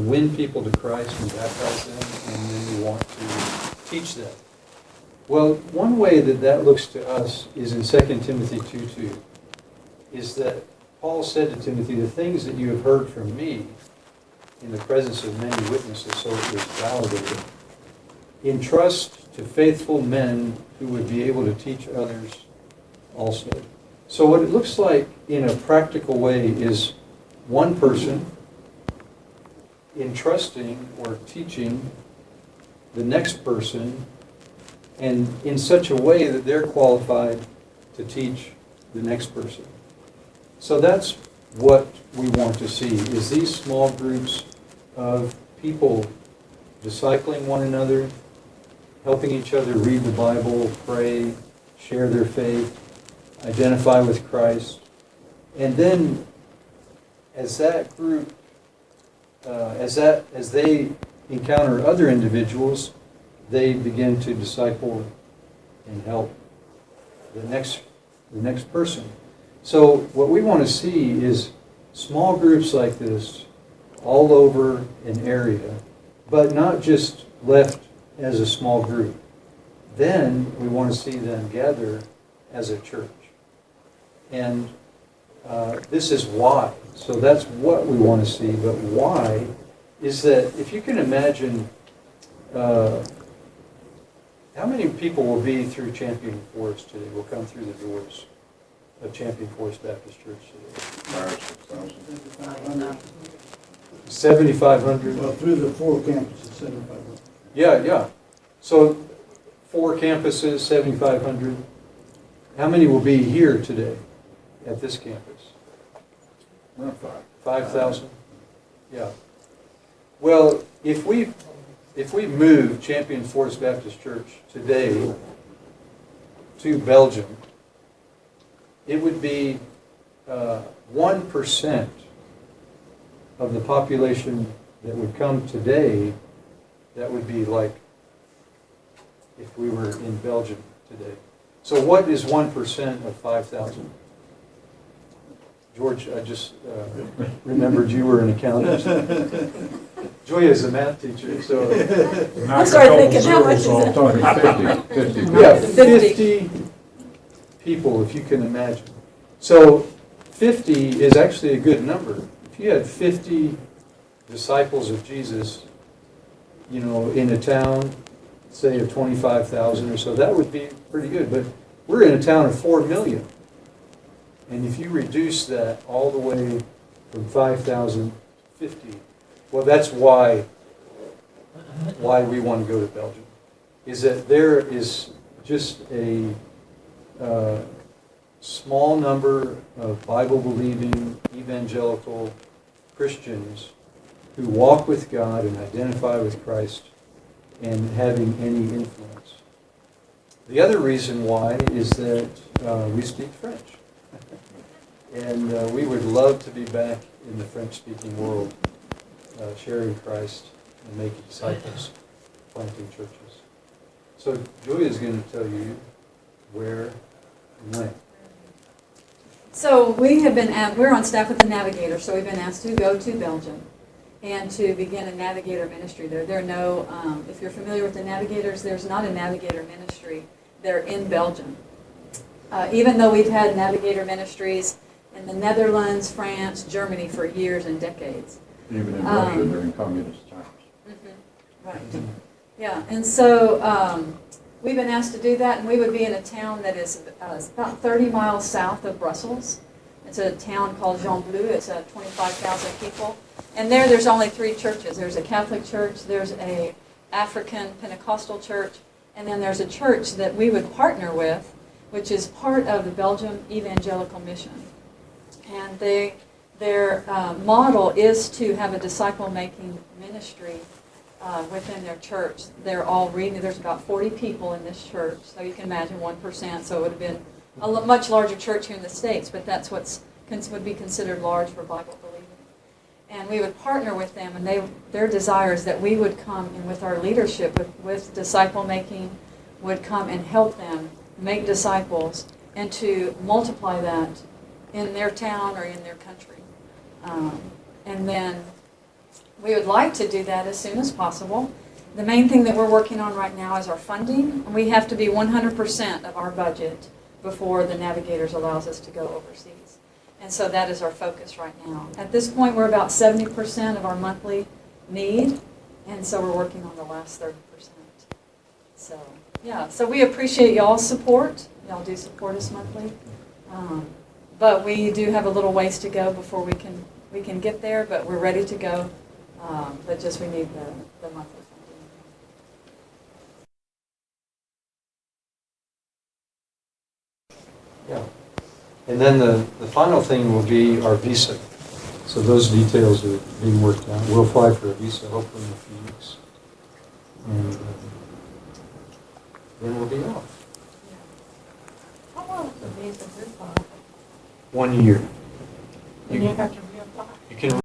win people to Christ and baptize them, and then we want to teach them. Well, one way that that looks to us is in 2 Timothy 2:2, is that Paul said to Timothy, the things that you have heard from me in the presence of many witnesses, so it was validated, entrust to faithful men who would be able to teach others also. So what it looks like in a practical way is one person entrusting or teaching the next person, and in such a way that they're qualified to teach the next person. So that's what we want to see, is these small groups of people discipling one another, helping each other read the Bible, pray, share their faith, identify with Christ. And then as that group, as they encounter other individuals, they begin to disciple and help the next person. So what we want to see is small groups like this all over an area, but not just left as a small group. Then we want to see them gather as a church. And this is why. So that's what we want to see, but why is that if you can imagine how many people will be through Champion Forest today, will come through the doors of Champion Forest Baptist Church today? 7,500. Well, through the 4 campuses, 7,500. Yeah. So 4 campuses, 7,500. How many will be here today at this campus? 5,000? Yeah. Well, if we move Champion Forest Baptist Church today to Belgium, it would be 1% of the population that would come today. That would be like if we were in Belgium today. So what is 1% of 5,000? George, I just remembered you were an accountant. Joya is a math teacher, so... I started thinking, how much is it? 50. Yeah, 50 people, if you can imagine. So 50 is actually a good number. If you had 50 disciples of Jesus, in a town, say of 25,000 or so, that would be pretty good. But we're in a town of 4 million. And if you reduce that all the way from 5,000 to 50, well, that's why we want to go to Belgium, is that there is just a small number of Bible-believing, evangelical Christians who walk with God and identify with Christ and having any influence. The other reason why is that we speak French. And we would love to be back in the French-speaking world, sharing Christ and making disciples, planting churches. So Julia is going to tell you where and when. So we're on staff with the Navigator, so we've been asked to go to Belgium and to begin a Navigator ministry there. There are no, if you're familiar with the Navigators, there's not a Navigator ministry. They're in Belgium. Even though we've had Navigator ministries in the Netherlands, France, Germany for years and decades. Even in Russia during communist times. Mm-hmm. Right. Yeah, and so we've been asked to do that, and we would be in a town that is about 30 miles south of Brussels. It's a town called Jean Bleu. It's 25,000 people. And there's only 3 churches. There's a Catholic church, there's a African Pentecostal church, and then there's a church that we would partner with, which is part of the Belgium Evangelical Mission. And their model is to have a disciple-making ministry within their church. They're all reading. There's about 40 people in this church, so you can imagine 1%. So it would have been a much larger church here in the States, but that's would be considered large for Bible believing. And we would partner with them, and their desire is that we would come and with our leadership, with disciple-making, would come and help them make disciples and to multiply that in their town or in their country. And then We would like to do that as soon as possible. The main thing that we're working on right now is our funding, and we have to be 100% of our budget before the Navigators allows us to go overseas. And so that is our focus right now. At this point, we're about 70% of our monthly need, and so we're working on the last 30%. So, yeah, so we appreciate y'all's support. Y'all do support us monthly. But we do have a little ways to go before we can get there, but we're ready to go. But just we need the monthly funding. Yeah. And then the final thing will be our visa. So those details are being worked out. We'll apply for a visa hopefully in a few weeks. And then we'll be off. How long is the visa good for? 1 year. And you have to reapply? You can